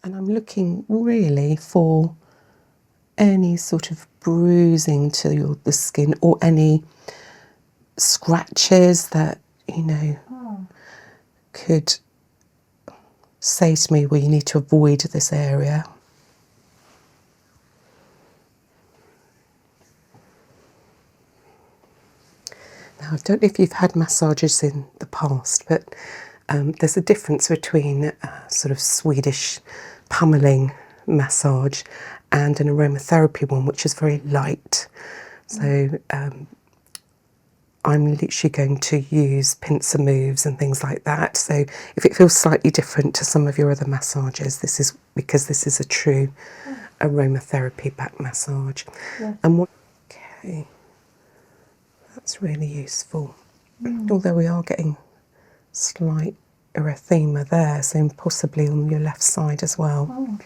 And I'm looking really for any sort of bruising to the skin or any scratches that, you know, could say to me, well, you need to avoid this area. Now, I don't know if you've had massages in the past, but there's a difference between sort of Swedish pummeling massage and an aromatherapy one, which is very light. So I'm literally going to use pincer moves and things like that. So if it feels slightly different to some of your other massages, this is because this is a true aromatherapy back massage. Yes. And what? Okay, that's really useful. Although we are getting slight erythema there, so possibly on your left side as well.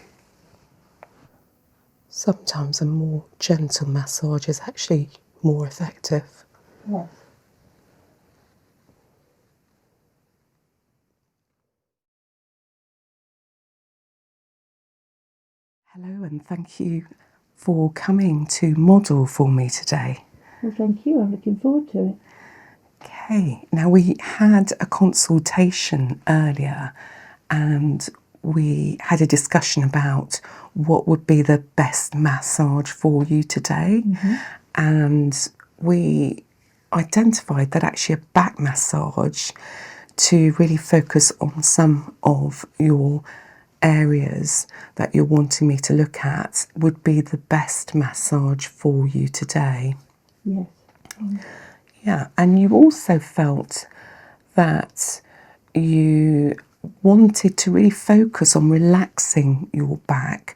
Sometimes a more gentle massage is actually more effective. Yes. Hello, and thank you for coming to model for me today. Well, thank you. I'm looking forward to it. Okay, now we had a consultation earlier and we had a discussion about what would be the best massage for you today. And we identified that actually a back massage to really focus on some of your areas that you're wanting me to look at would be the best massage for you today. Yes. Yeah, and you also felt that you wanted to really focus on relaxing your back,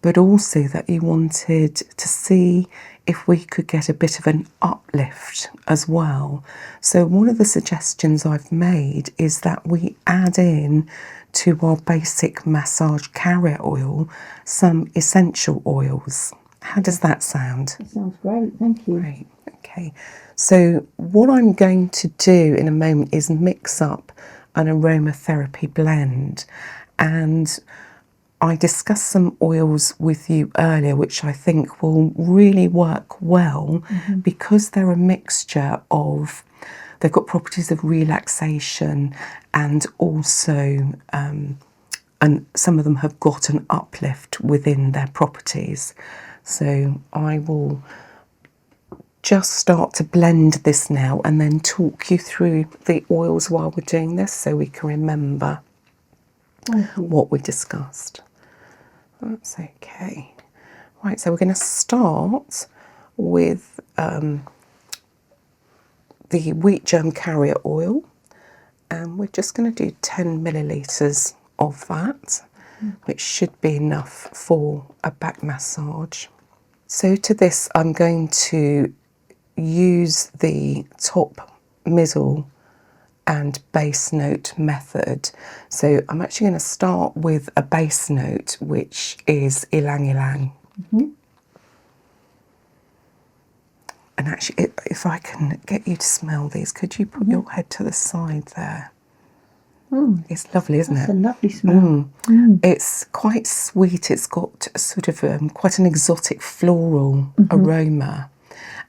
but also that you wanted to see if we could get a bit of an uplift as well. So one of the suggestions I've made is that we add in to our basic massage carrier oil some essential oils. How does that sound? That sounds great. Thank you. Great. Okay. So what I'm going to do in a moment is mix up an aromatherapy blend, and I discussed some oils with you earlier which I think will really work well because they're a mixture of, they've got properties of relaxation and also and some of them have got an uplift within their properties. So I will just start to blend this now and then talk you through the oils while we're doing this so we can remember what we discussed. That's okay. Right, so we're going to start with the wheat germ carrier oil, and we're just going to do 10 millilitres of that, which should be enough for a back massage. So to this I'm going to use the top, middle and base note method. So I'm actually going to start with a base note which is ilang ilang. And actually, if I can get you to smell these, could you put your head to the side there? It's lovely, isn't That's it? a lovely smell. It's quite sweet. It's got a sort of quite an exotic floral aroma,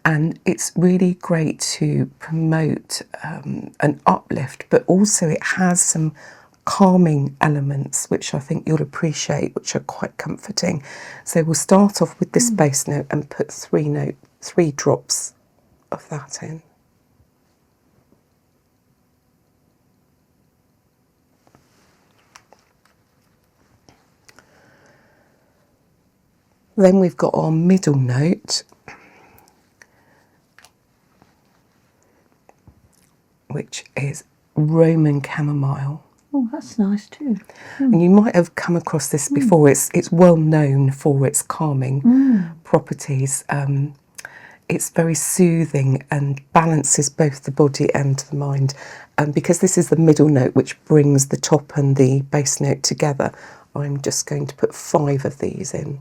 and it's really great to promote an uplift, but also it has some calming elements which I think you'll appreciate, which are quite comforting. So we'll start off with this base note and put three drops of that in. Then we've got our middle note, which is Roman chamomile. Oh, that's nice too. And you might have come across this before. It's well known for its calming properties. It's very soothing and balances both the body and the mind. Because this is the middle note which brings the top and the base note together, I'm just going to put 5 of these in.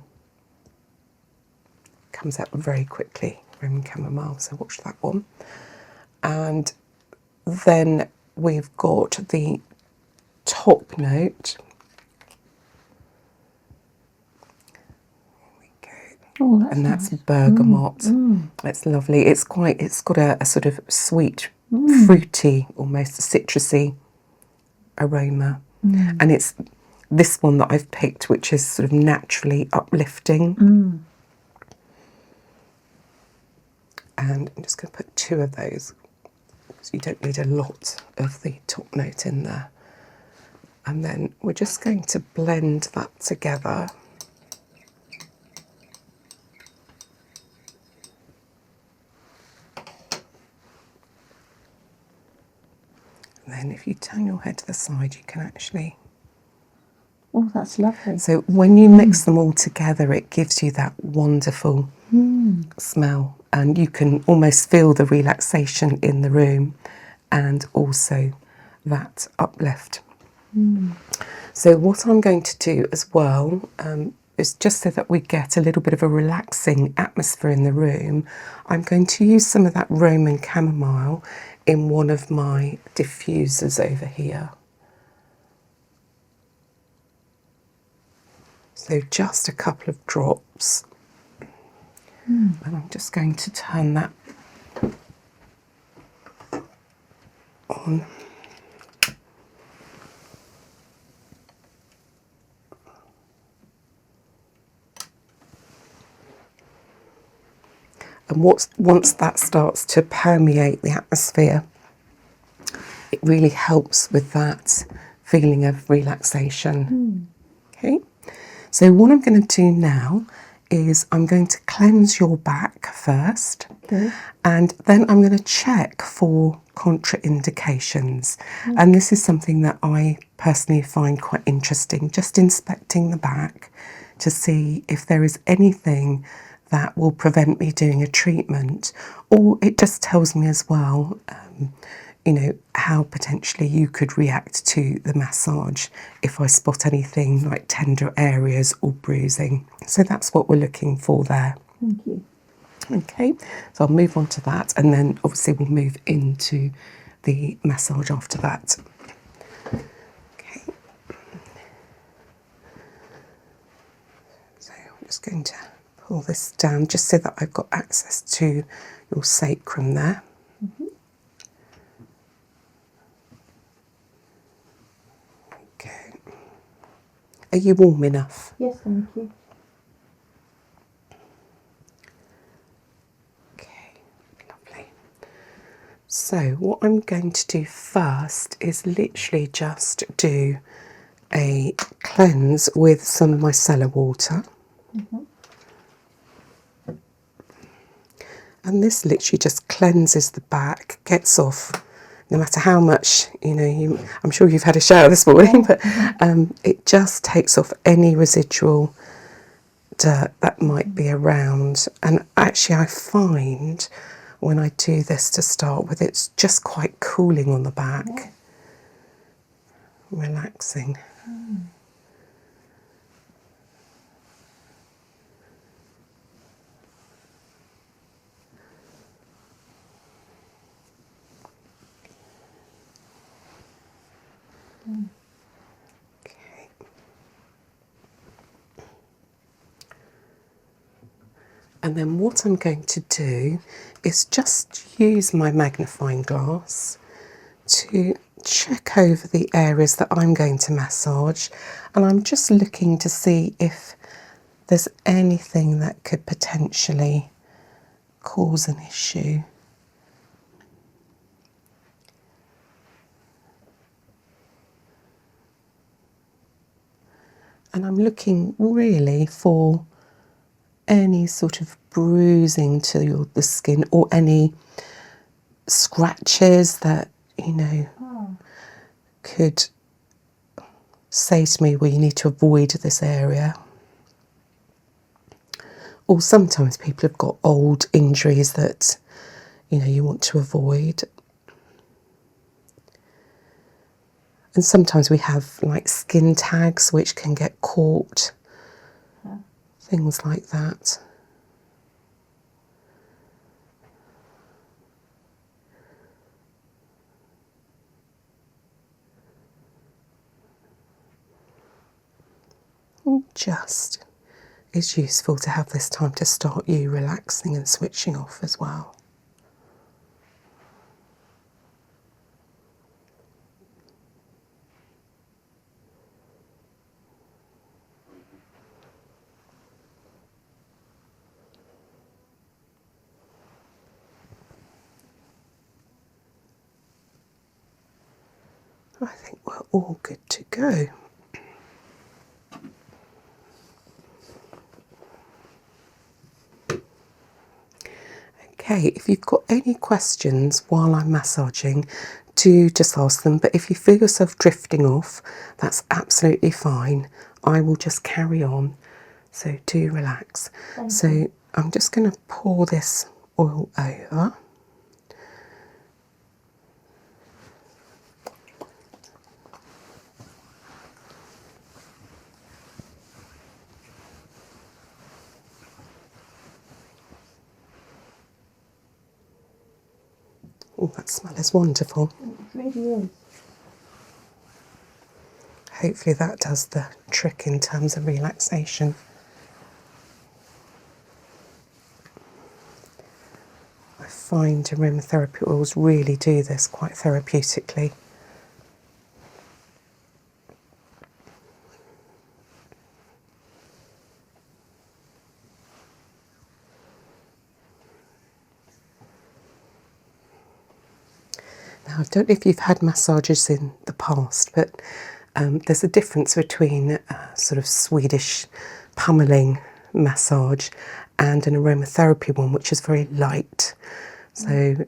Comes out very quickly, Roman chamomile, so watch that one. And then we've got the top note, Oh, that's and that's nice. bergamot. It's lovely. It's got a sort of sweet, fruity, almost citrusy aroma. And it's this one that I've picked, which is sort of naturally uplifting. And I'm just going to put 2 of those, because you don't need a lot of the top note in there. And then we're just going to blend that together. And then if you turn your head to the side, you can actually... Oh, that's lovely. So when you mix them all together, it gives you that wonderful smell, and you can almost feel the relaxation in the room and also that uplift. So what I'm going to do as well is, just so that we get a little bit of a relaxing atmosphere in the room, I'm going to use some of that Roman chamomile in one of my diffusers over here. So just a couple of drops, and I'm just going to turn that on. And once that starts to permeate the atmosphere, it really helps with that feeling of relaxation. Okay, so what I'm going to do now is I'm going to cleanse your back first, and then I'm going to check for contraindications. And this is something that I personally find quite interesting, just inspecting the back to see if there is anything that will prevent me doing a treatment, or it just tells me as well, you know, how potentially you could react to the massage if I spot anything like tender areas or bruising. So that's what we're looking for there. Thank you. Okay, so I'll move on to that, and then obviously we'll move into the massage after that. Okay, so I'm just going to pull this down just so that I've got access to your sacrum there. Okay, are you warm enough? Yes, thank you. Okay, lovely. So what I'm going to do first is literally just do a cleanse with some micellar water. And this literally just cleanses the back, gets off, no matter how much, you know, I'm sure you've had a shower this morning, but it just takes off any residual dirt that might be around. And actually I find when I do this to start with, it's just quite cooling on the back, relaxing. Okay. And then what I'm going to do is just use my magnifying glass to check over the areas that I'm going to massage, and I'm just looking to see if there's anything that could potentially cause an issue. And I'm looking really for any sort of bruising to the skin, or any scratches that, you know, could say to me, well, you need to avoid this area. Or sometimes people have got old injuries that, you know, you want to avoid. And sometimes we have like skin tags which can get caught, things like that. And just is useful to have this time to start you relaxing and switching off as well. I think we're all good to go. Okay, if you've got any questions while I'm massaging, do just ask them. But if you feel yourself drifting off, that's absolutely fine. I will just carry on. So do relax. So I'm just going to pour this oil over. Oh, that smell is wonderful. It really is. Hopefully that does the trick in terms of relaxation. I find aromatherapy oils really do this quite therapeutically. Now, I don't know if you've had massages in the past, but there's a difference between sort of Swedish pummeling massage and an aromatherapy one, which is very light. So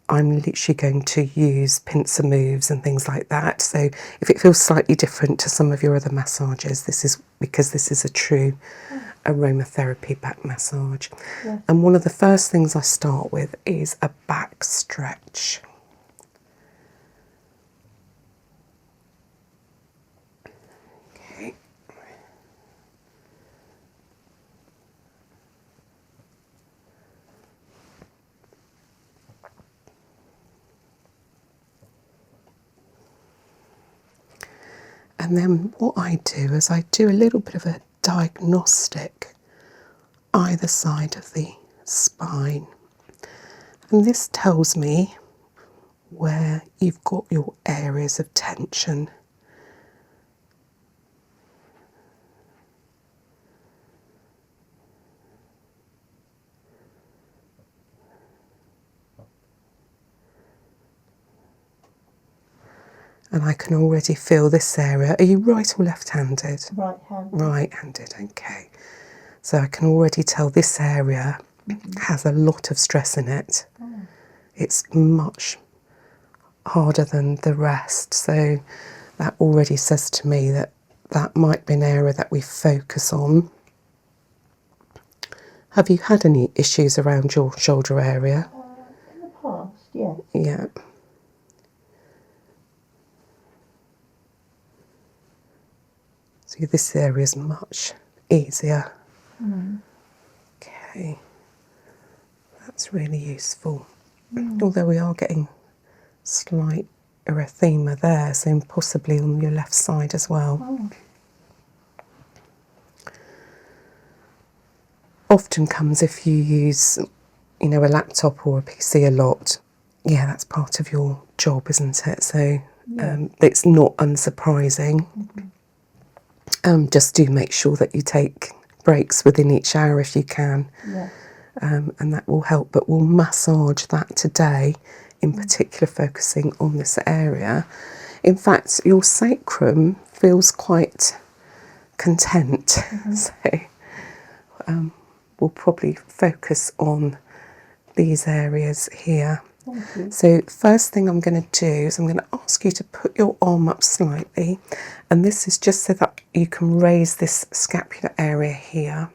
I'm literally going to use pincer moves and things like that. So if it feels slightly different to some of your other massages, this is because this is a true aromatherapy back massage. Yes. And one of the first things I start with is a back stretch. Okay. And then what I do is I do a little bit of a diagnostic either side of the spine. And this tells me where you've got your areas of tension. And I can already feel this area. Are you right or left-handed? Right-handed. Right-handed, okay. So I can already tell this area has a lot of stress in it. Oh. It's much harder than the rest. So that already says to me that that might be an area that we focus on. Have you had any issues around your shoulder area? In the past, yes. Yeah. So this area is much easier. Okay. That's really useful. Although we are getting slight erythema there, so possibly on your left side as well. Oh. Often comes if you use, you know, a laptop or a PC a lot. Yeah, that's part of your job, isn't it? So it's not unsurprising. Just do make sure that you take breaks within each hour if you can. Yes. And that will help. But we'll massage that today, in particular focusing on this area. In fact, your sacrum feels quite content. So we'll probably focus on these areas here. Thank you. So first thing I'm going to do is I'm going to ask you to put your arm up slightly, and this is just so that you can raise this scapular area here.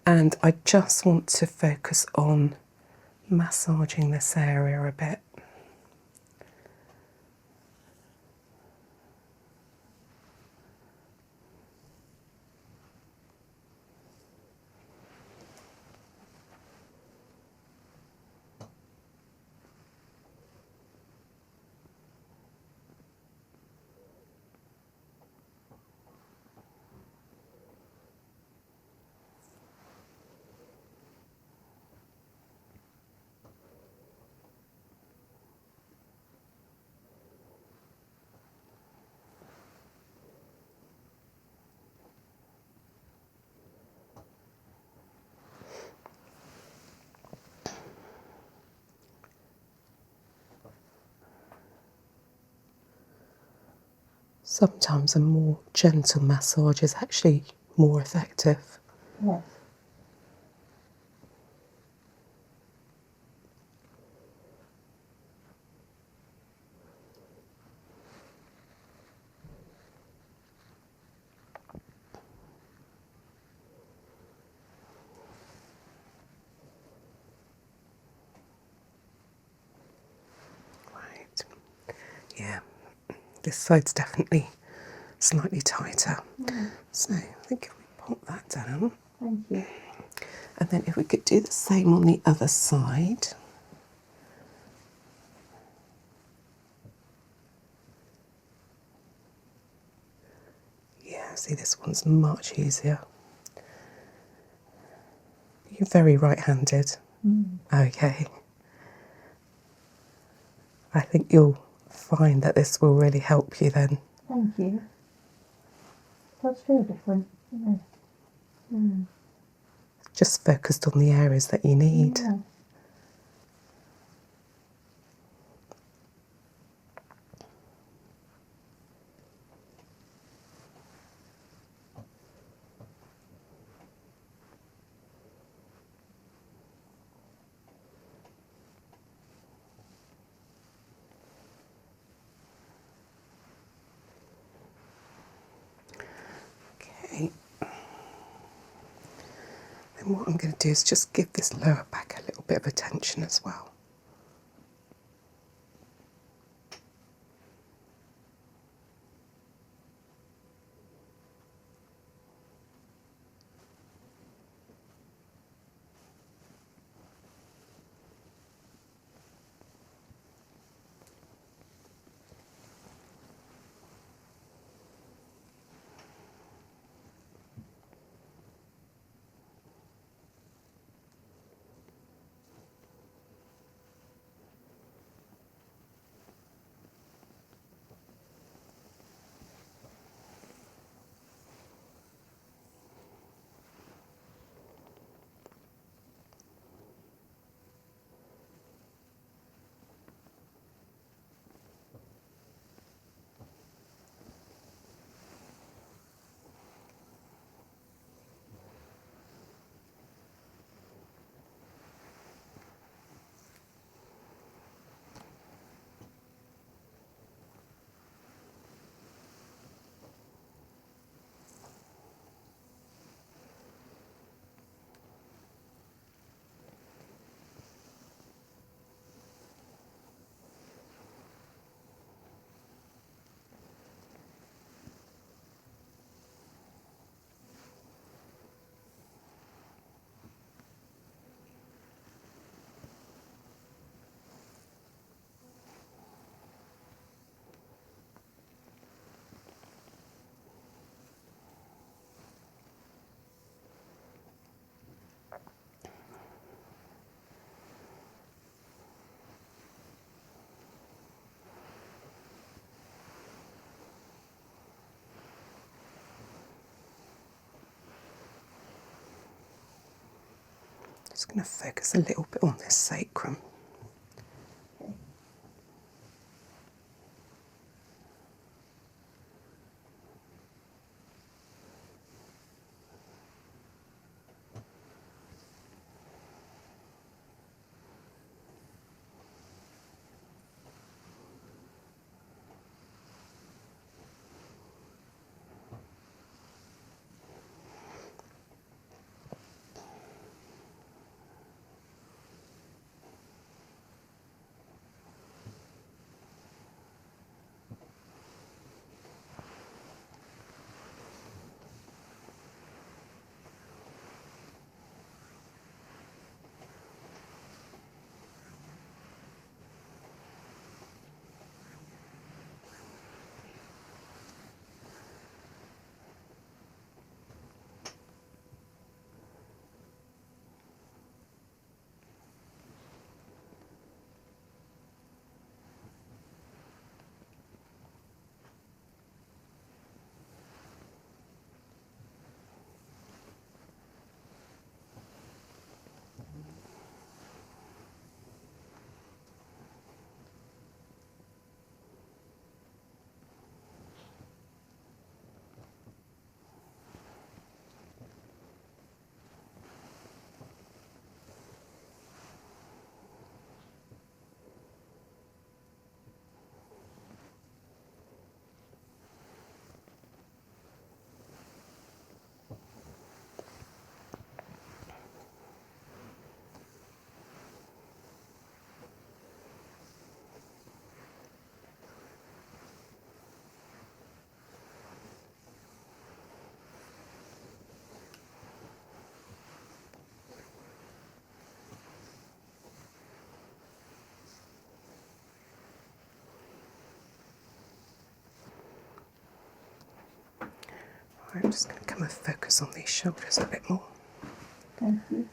And I just want to focus on massaging this area a bit. Sometimes a more gentle massage is actually more effective. Yes. Right. Yeah, this side's definitely slightly tighter. So I think if we pop that down, Thank you. and then if we could do the same on the other side. Yeah, see, this one's much easier. You're very right-handed. Okay. I think you'll find that this will really help you then. Thank you. It does feel different, doesn't it? Just focused on the areas that you need. Yeah. Okay. Then what I'm going to do is just give this lower back a little bit of attention as well. Just going to focus a little bit on this sacrum. So I'm just going to come and focus on these shoulders a bit more. Thank you.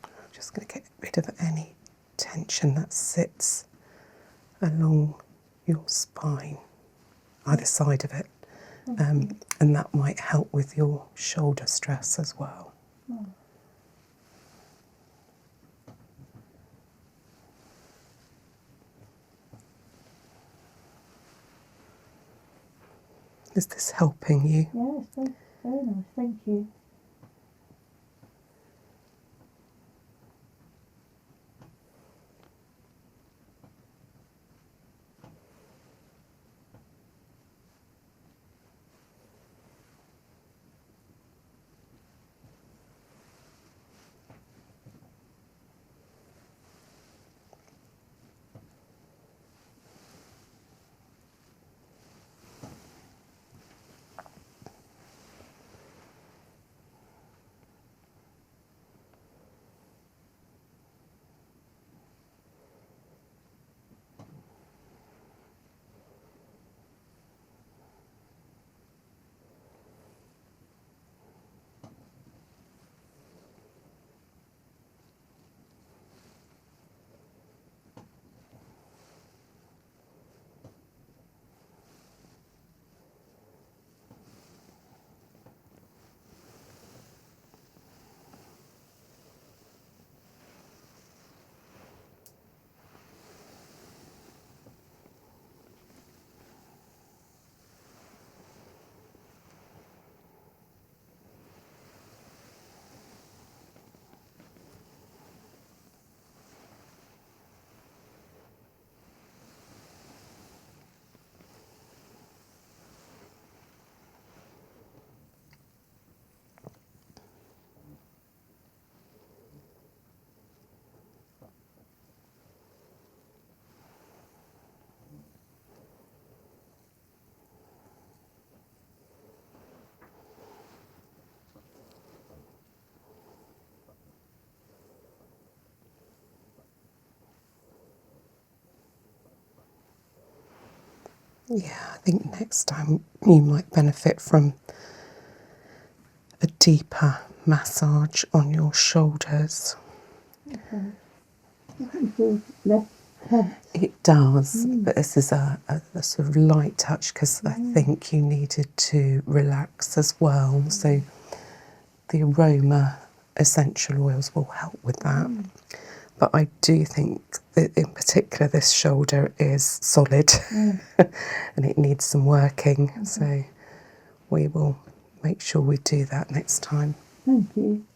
I'm just going to get rid of any tension that sits along your spine, either side of it, and that might help with your shoulder stress as well. Oh. Is this helping you? Yes, very nice, thank you. Yeah, I think next time you might benefit from a deeper massage on your shoulders. Okay. It feels less tense. It does, but this is a sort of light touch because I think you needed to relax as well. So the aroma essential oils will help with that. But I do think that in particular this shoulder is solid and it needs some working. So we will make sure we do that next time. Thank you.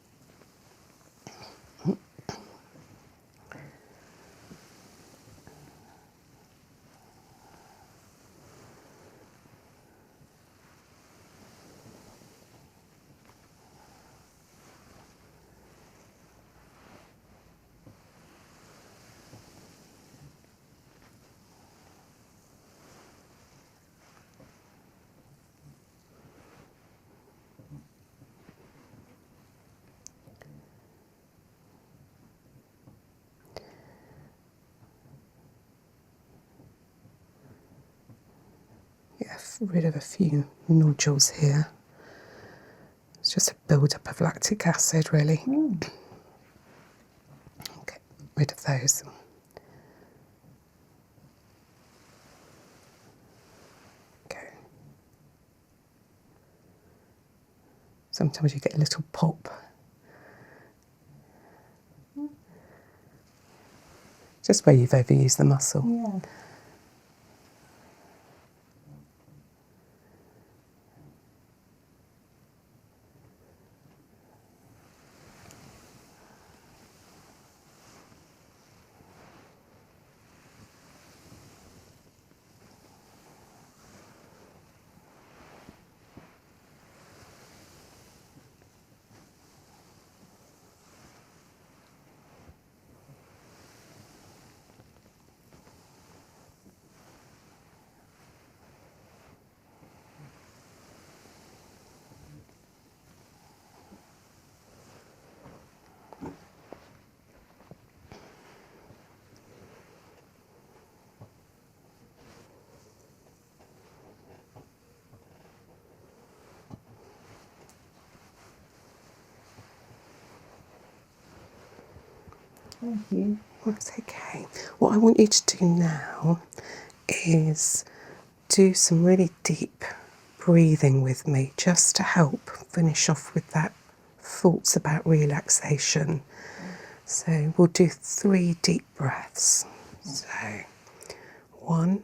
rid of a few nodules here. It's just a build-up of lactic acid, really. Okay, rid of those. Okay. Sometimes you get a little pop. Just where you've overused the muscle. Yeah. Thank you. That's okay. What I want you to do now is do some really deep breathing with me, just to help finish off with that thoughts about relaxation. So we'll do 3 deep breaths. So 1,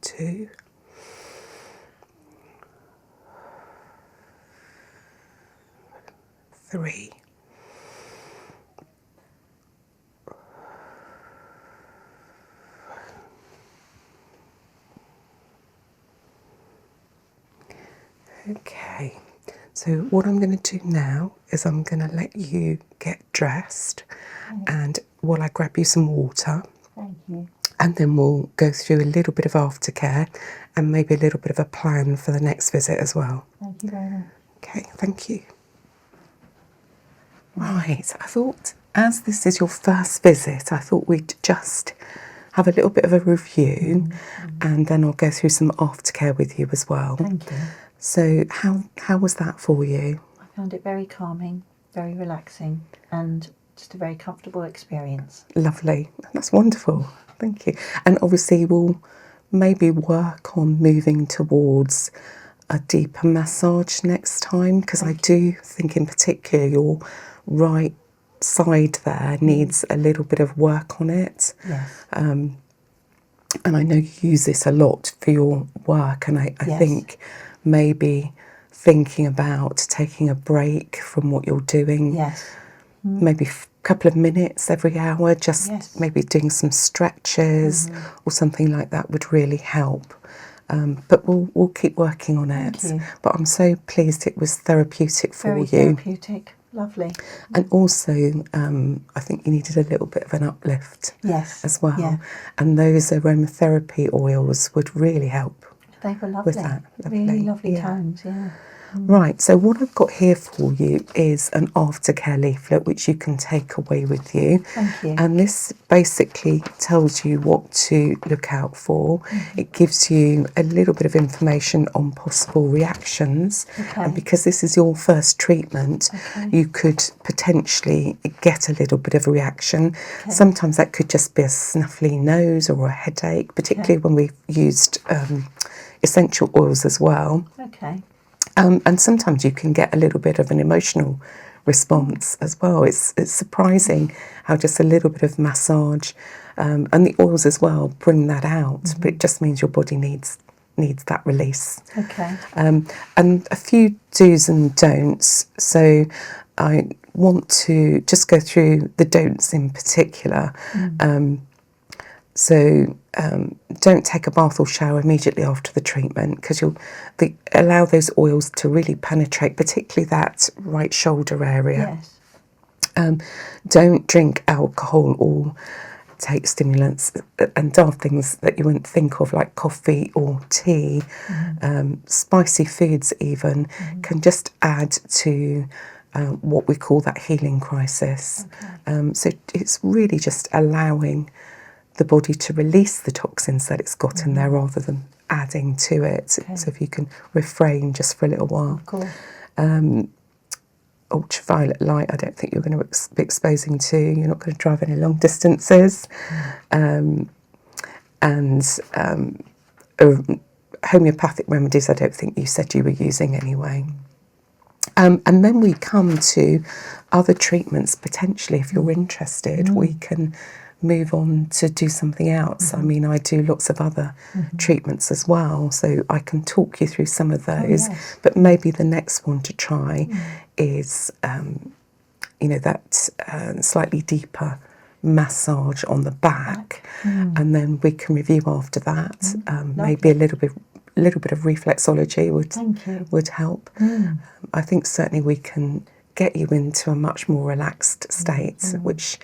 2, 3. Okay, so what I'm going to do now is I'm going to let you get dressed, and while I grab you some water. Thank you. And then we'll go through a little bit of aftercare and maybe a little bit of a plan for the next visit as well. Thank you very much. Okay, thank you. Right, I thought as this is your first visit, I thought we'd just have a little bit of a review, and then I'll go through some aftercare with you as well. Thank you. So how was that for you? I found it very calming, very relaxing, and just a very comfortable experience. Lovely. That's wonderful. Thank you. And obviously we'll maybe work on moving towards a deeper massage next time, because I do think in particular your right side there needs a little bit of work on it. Yes. And I know you use this a lot for your work, and I think maybe thinking about taking a break from what you're doing. Yes. Maybe a couple of minutes every hour, just maybe doing some stretches or something like that would really help. But we'll keep working on it. Thank you. But I'm so pleased it was therapeutic for Very you. therapeutic. Lovely. And also, I think you needed a little bit of an uplift as well. Yeah. And those aromatherapy oils would really help. They were lovely. With that. Really lovely tones, yeah. Right, so what I've got here for you is an aftercare leaflet which you can take away with you. Thank you. And this basically tells you what to look out for. It gives you a little bit of information on possible reactions. And because this is your first treatment, you could potentially get a little bit of a reaction. Sometimes that could just be a snuffly nose or a headache, particularly when we've used essential oils as well. Okay. And sometimes you can get a little bit of an emotional response as well. It's surprising how just a little bit of massage and the oils as well bring that out, but it just means your body needs that release. Okay. And a few do's and don'ts. So I want to just go through the don'ts in particular. So don't take a bath or shower immediately after the treatment, because you'll allow those oils to really penetrate, particularly that right shoulder area. Yes. Don't drink alcohol or take stimulants and daft things that you wouldn't think of, like coffee or tea. Spicy foods even can just add to what we call that healing crisis. So it's really just allowing the body to release the toxins that it's got in there rather than adding to it. So if you can refrain just for a little while. Of course. Ultraviolet light, I don't think you're going to be exposing to. You're not going to drive any long distances. Homeopathic remedies, I don't think you said you were using anyway. And then we come to other treatments. Potentially, if you're interested, we can move on to do something else. I mean, I do lots of other treatments as well, so I can talk you through some of those. But maybe the next one to try is, that slightly deeper massage on the back, and then we can review after that. Maybe a little bit of reflexology would help. I think certainly we can get you into a much more relaxed state, which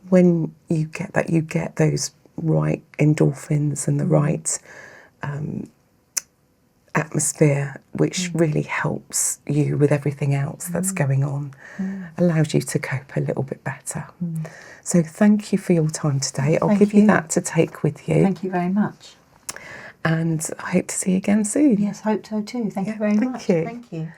when you get that, you get those right endorphins and the right atmosphere, which really helps you with everything else that's going on, allows you to cope a little bit better. So thank you for your time today. I'll give you that to take with you. Thank you very much. And I hope to see you again soon. Yes, hope so too. Thank you very much. Thank you. Thank you.